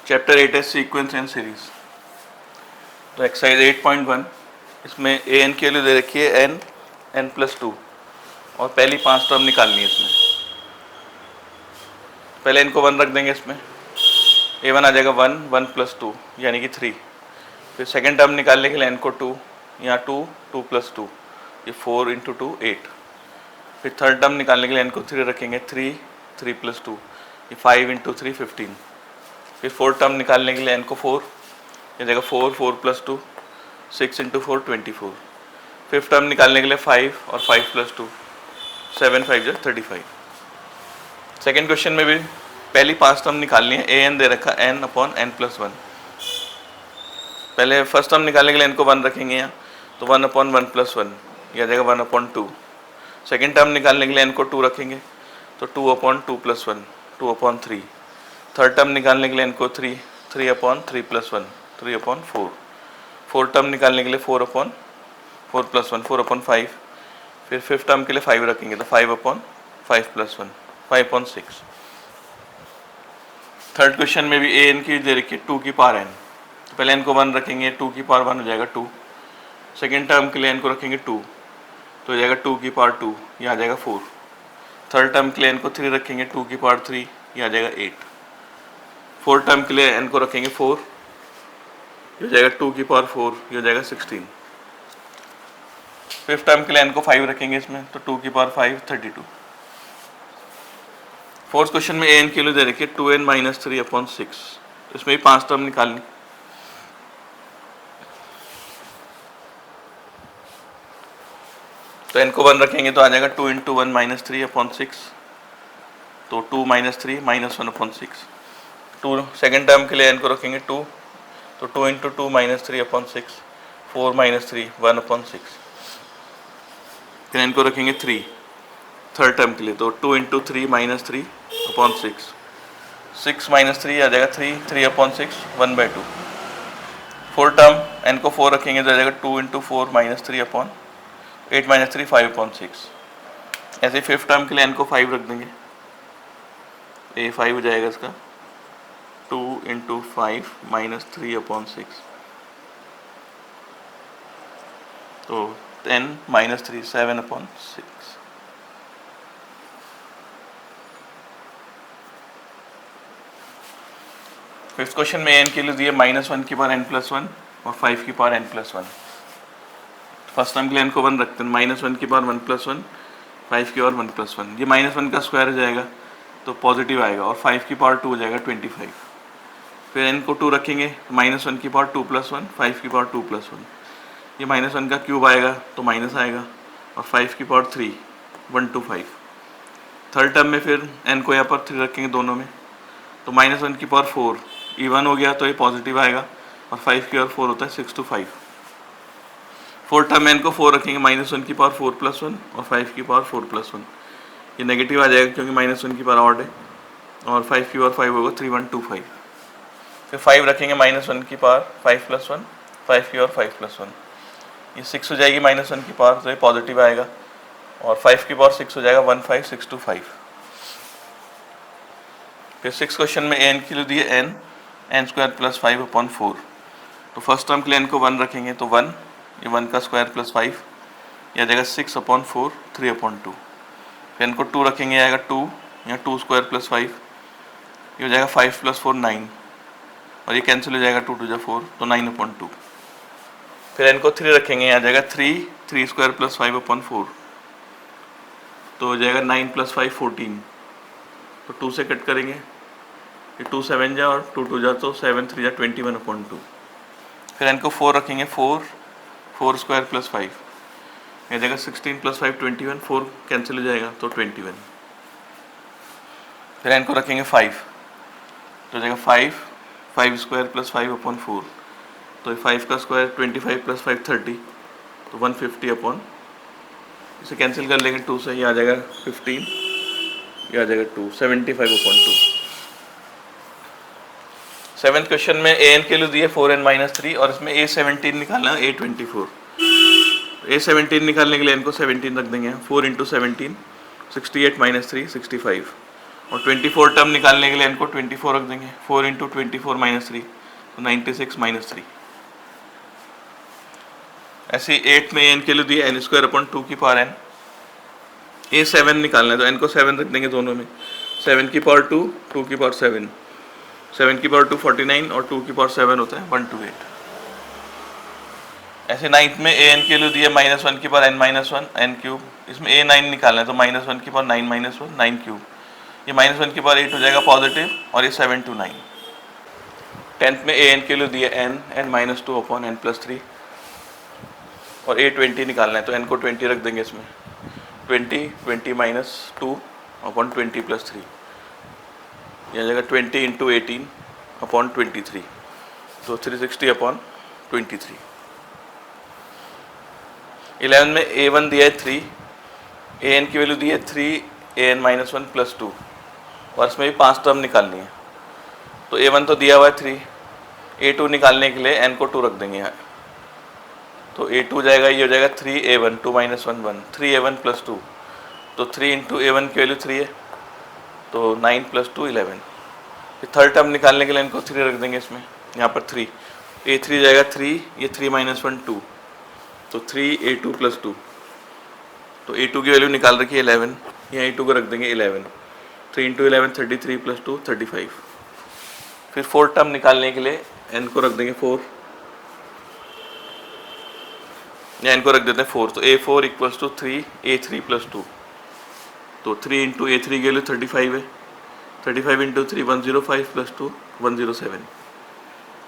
Chapter 8 है sequence and series. तो exercise 8.1 इसमें ए एन की वैल्यू दे रखी है एन एन प्लस 2 और पहली 5 टर्म निकालनी है इसमें। पहले इनको 1 रख देंगे, इसमें ए वन आ जाएगा 1 1 प्लस 2 यानी कि 3। फिर सेकेंड टर्म निकालने के लिए एन को 2, यहाँ 2 2 प्लस 2 ये 4 इंटू 2 8। फिर थर्ड टर्म निकालने के लिए एन को 3 रखेंगे, 3 3 प्लस 2 ये 5 इंटू 3 15। फिर फोर्थ टर्म निकालने के लिए एन को 4 ये जगह 4 4 प्लस 2 6 इंटू 4 24। फिफ्थ टर्म निकालने के लिए 5 और 5 प्लस 2 7 5 35। सेकेंड क्वेश्चन में भी पहली 5 टर्म निकालनी है। ए एन दे रखा एन अपॉन एन प्लस 1। पहले फर्स्ट टर्म निकालने के लिए एन को 1 रखेंगे यहाँ, तो 1 अपॉन 1 प्लस 1 यह जगह 1 अपॉन 2। सेकेंड टर्म निकालने के लिए एन को 2 रखेंगे, तो 2 upon 2 plus 1 2 upon 3। Third term निकालने के लिए एन को 3 3 upon 3 plus 1 3 upon 4। Fourth term निकालने के लिए 4 अपॉन 4 प्लस 1 4 अपॉन 5। फिर फिफ्थ टर्म के लिए 5 रखेंगे, तो 5 upon 5 plus 1 5 upon 6। Third question में भी ए एन की दे रखी है 2 की पावर एन। तो पहले एन को 1 रखेंगे, 2 की पावर 1 हो जाएगा 2। सेकेंड टर्म के लिए एन को रखेंगे 2, तो हो जाएगा 2 की पावर 2 ये आ जाएगा 4। थर्ड टर्म के लिए एन को 3 रखेंगे, 2 की पावर 3 ये आ जाएगा 8। फोर्थ टर्म के लिए एन को रखेंगे 4 ये हो जाएगा 2 की पावर 4 ये हो जाएगा 16। फिफ्थ टर्म के लिए एन को 5 रखेंगे इसमें, तो 2 की पावर 5 32। फोर्थ क्वेश्चन में ए एन की वैल्यू दे रखी है 2n माइनस 3 अपॉन 6। इसमें भी 5 टर्म निकालनी। तो एन को 1 रखेंगे तो आ जाएगा 2 इंटू 1 माइनस 3 अपॉन 6, तो 2 minus 3 minus 1 upon 6। 2 second term के लिए एन को रखेंगे 2, तो 2 into 2 minus 3 upon 6 4 minus 3 1 upon 6। फिर एन को रखेंगे 3 थर्ड टर्म के लिए, तो 2 इंटू 3 माइनस 3 अपॉन 6 6 माइनस 3 आ जाएगा 3 3 अपॉन 6 1/2। फोर्थ टर्म एन को 4 रखेंगे तो आ जाएगा 2 into 4 minus 3 upon 8 minus 3 5 upon 6। ऐसे फिफ्थ टर्म के लिए एन को 5 रख देंगे, ए 5 हो जाएगा इसका 2 इंटू 5 माइनस 3 अपॉन 6, तो 10 माइनस 3 7 अपॉन 6। फिफ्थ क्वेश्चन में एन के लिए दिए -1 की पावर एन प्लस 1 और 5 की power n plus 1। First term के लिए एन को 1 रखते हैं, -1 की पावर 1 प्लस 1 5 की पावर 1 प्लस 1। ये -1 का स्क्वायर हो जाएगा तो पॉजिटिव आएगा और 5 की पावर 2 हो जाएगा 25। फिर एन को 2 रखेंगे, -1 की पावर 2 प्लस 1 5 की पावर 2 प्लस 1। ये -1 का क्यूब आएगा तो माइनस आएगा और 5 की पावर 3 1 2 5। थर्ड टर्म में फिर एन को यहाँ पर 3 रखेंगे दोनों में, तो -1 की पावर 4 इवन हो गया तो ये पॉजिटिव आएगा और 5 की पावर 4 होता है 6 to 5। फोर्थ टर्म में एन को 4 रखेंगे, -1 की पावर 4 प्लस 1 और 5 की पावर 4 प्लस 1। ये नेगेटिव आ जाएगा क्योंकि -1 की पावर ऑड है और 5 की पावर 5 होगा 3 1 2 5। फिर 5 रखेंगे, -1 की पावर 5 प्लस 1 5 की पावर 5 प्लस 1। ये 6 हो जाएगी -1 की पावर, तो ये पॉजिटिव आएगा और 5 की पावर 6 हो जाएगा 1 5 6 to 5। फिर सिक्स क्वेश्चन में एन की वैल्यू दी है एन स्क्वायर प्लस 5 अपॉन 4। तो फर्स्ट टर्म के लिए एन को 1 रखेंगे, तो 1 ये 1 का स्क्वायर प्लस 5 यह जगह 6 अपॉन 4 3 अपॉन 2। फिर एन को 2 रखेंगे, आएगा 2 यहाँ 2 स्क्वायर प्लस 5 ये हो जाएगा 5 प्लस 4 9 और ये कैंसिल हो जाएगा 2 2 4 तो 9 अपॉन 2। फिर एन को 3 रखेंगे, आ जाएगा 3 स्क्वायर प्लस 5 अपॉन 4 तो हो जाएगा 9 प्लस 5 14। तो 2 से कट करेंगे, ये 2 7 जा और 2 2 जा तो 7 3 जा 21 अपॉन 2। फिर इनको 4 रखेंगे, 4 स्क्वायर प्लस 5 ये जगह 16 प्लस 5 21 4 कैंसिल हो जाएगा तो 21। फिर इनको रखेंगे 5 तो जगह 5 स्क्वायर प्लस 5 अपॉन 4 तो 5 का स्क्वायर 25 प्लस 5 30 तो 150 अपॉन, इसे कैंसिल कर लेंगे 2 से, ये आ जाएगा 15 ये आ जाएगा 2 75 अपॉन 2। सेवेंथ क्वेश्चन में ए एन के लिए दिए 4n माइनस 3 और इसमें A17 निकालना है A24। A17 निकालने के लिए इनको 17 रख देंगे, 4 इंटू 17 68 माइनस 3 65 और 24 टर्म निकालने के लिए n को 24 रख देंगे, 4 इंटू 24 माइनस 3 तो 96 माइनस 3। ऐसे 8 में n के लिए दिए n स्क्वायर अपॉन 2 की पावर n। ये 7 निकालना है तो n को 7 रख देंगे दोनों में, 7 की पावर 2, 2 की पावर 7, 7 की पावर 2 49 और 2 की पावर 7 होता है 128। ऐसे 9th में an के लिए दिया -1 की power n minus 1 n cube, इसमें a9 निकालना है तो -1 की पावर 9 माइनस 1 9 क्यूब, ये -1 की पावर 8 हो जाएगा पॉजिटिव और ये 7 to 9। 10th में an के लिए दिया n minus 2 upon n plus 3 और a20 निकालना है तो n को 20 रख देंगे इसमें, 20 माइनस 2 अपॉन 20 प्लस 3, यह आ जाएगा 20 इंटू 18 अपॉन 23 तो 360 अपॉन 23। 11 में a1 दिया है 3, an की वैल्यू दी है 3 an माइनस 1 प्लस 2 और इसमें भी 5 टर्म निकालनी है तो a1 तो दिया हुआ है 3, a2 निकालने के लिए n को 2 रख देंगे यहाँ तो a2 जाएगा, ये हो जाएगा 3a1 2 माइनस 1 1 3a1 प्लस 2 तो 3 इंटू a1 की वैल्यू 3 है तो 9 प्लस 2 11। फिर थर्ड टर्म निकालने के लिए इनको 3 रख देंगे इसमें, यहाँ पर 3 a3 जाएगा 3, ये 3 माइनस 1 2 तो 3a2 प्लस 2 तो a2 की वैल्यू निकाल रखी है 11, यहाँ a2 को रख देंगे 11, 3 इंटू 11 33 प्लस 2 35। फिर फोर्थ टर्म निकालने के लिए n को रख देंगे 4, या n को रख देते हैं 4 तो a4 equals to 3a3 plus 2 तो 3 इंटू a3 की वैल्यू 35 है, 35 इंटू 3 105 प्लस 2 107।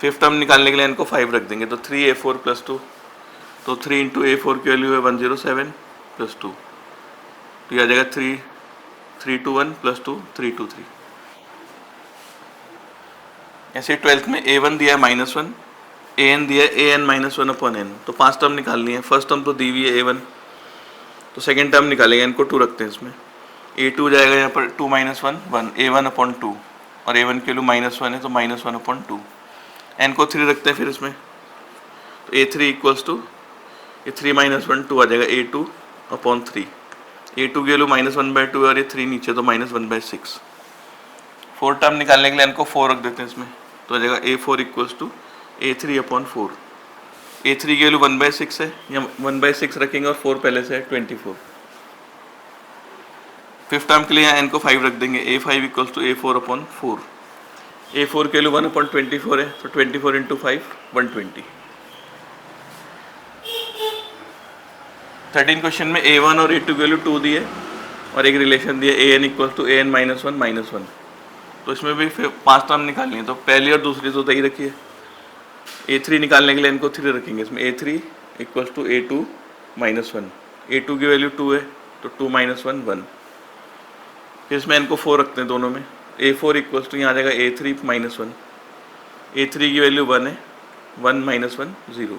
फिफ्थ टर्म निकालने के लिए n को 5 रख देंगे तो 3a4 प्लस 2 तो 3 इंटू a4 की वैल्यू है 107 प्लस 2 तो यह आ जाएगा 321 प्लस 2 323। ऐसे 12th में a1 दिया है -1, an दिया है an माइनस 1 अपॉन n तो 5 टर्म निकालनी है। फर्स्ट टर्म तो दी हुई है a1 तो सेकेंड टर्म निकालेंगे, n को 2 रखते हैं इसमें, a2 जाएगा यहाँ पर 2 माइनस 1 1 a1 अपॉन 2 और a1 की वैल्यू -1 है तो -1 अपॉन 2, n को 3 रखते हैं फिर इसमें तो a3 इक्वल्स टू ये 3 माइनस 1 2 आ जाएगा a2 अपॉन 3, a2 की वैल्यू -1/2 और ये 3 नीचे तो -1/6। फोर्थ टर्म निकालने के लिए n को 4 रख देते हैं इसमें तो आ जाएगा a4 equals to a3 upon 4, a3 की वैल्यू 1/6 है, यहाँ 1/6 रखेंगे और 4 पहले से है 24। फिफ्थ टर्म के लिए यहाँ n को 5 रख देंगे, a5 equals to a4 upon 4, a4 की वैल्यू 1 अपॉन 24 है तो 24 इंटू 5 120। 13 क्वेश्चन में a1 और a2 की वैल्यू 2 दी है और एक रिलेशन दिया an equals to an minus 1 minus 1 तो इसमें भी फिर 5 टर्म निकालनी है तो पहली और दूसरी तो दही रखिए। a3 निकालने के लिए इनको 3 रखेंगे इसमें, a3 equals to a2 minus 1, a2 की वैल्यू 2 है तो 2 माइनस 1 1, फिर इसमें इनको 4 रखते हैं दोनों में, a4 इक्वल्स टू यहाँ आ जाएगा a3 माइनस 1, a3 की वैल्यू 1 है 1 माइनस 1 0,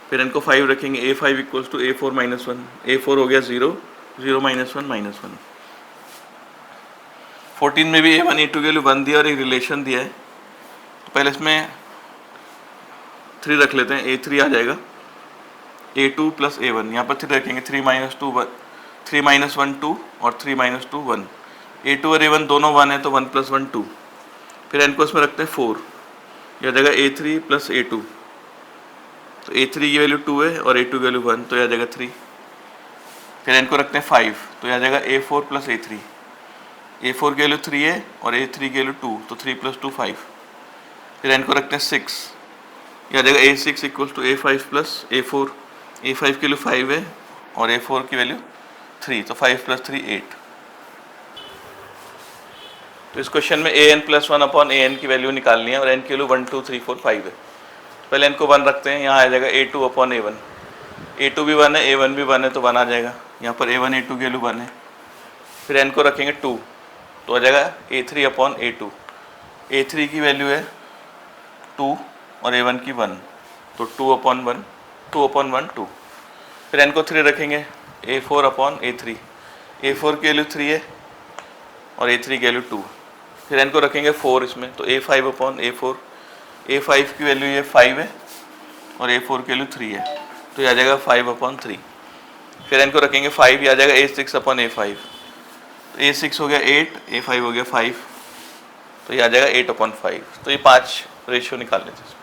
फिर इनको 5 रखेंगे, a5 equals to a4 minus 1, a4 हो गया 0 0 माइनस 1 माइनस 1। 14 में भी a1 a2 की वैल्यू 1 दिया और एक रिलेशन दिया है तो पहले इसमें 3 रख लेते हैं, a3 आ जाएगा a2 प्लस a1, यहाँ पर 3 रखेंगे, 3 माइनस 2 1 3 माइनस 1 2 और 3 माइनस 2 1, a2 और a1 दोनों 1 है तो 1 प्लस 1 2, फिर n को इसमें रखते हैं 4, यह आ जाएगा a3 प्लस a2 तो a3 की वैल्यू 2 है और a2 की वैल्यू 1 तो यह आ जाएगा 3, फिर n को रखते हैं 5 तो यह आ जाएगा a4 प्लस a3, a4 की वैल्यू 3 है और a3 की वैल्यू 2 तो 3 प्लस 2 5, फिर n को रखते हैं 6, यह आ जाएगा a6 equals to a5 plus a4, a5 की वैल्यू 5 है और a4 की वैल्यू 3 तो 5 प्लस 3 8। तो इस क्वेश्चन में an प्लस 1 अपॉन an की वैल्यू निकालनी है और n की वैल्यू 1 2 3 4 5 है, पहले n को 1 रखते हैं, यहाँ आ जाएगा a2 अपॉन a1, a2 भी 1 है a1 भी 1 है तो 1 आ जाएगा, यहाँ पर a1 a2 की वैल्यू 1 है, फिर n को रखेंगे 2 तो आ जाएगा a3 अपॉन a2, a3 की वैल्यू है 2 और a1 की 1 तो 2 अपॉन 1 2, फिर n को 3 रखेंगे, a4 अपॉन a3, a4 की वैल्यू 3 है और a3 की वैल्यू 2, फिर n को रखेंगे 4 इसमें तो a5 अपॉन a4, a5 की वैल्यू ये 5 है और a4 की वैल्यू 3 है तो ये आ जाएगा 5 अपॉन 3, फिर n को रखेंगे 5, ये आ जाएगा a6 अपॉन a5, A6 हो गया 8, A5 हो गया 5, तो ये आ जाएगा 8/5। तो ये 5 रेशियो निकाल लेते हैं।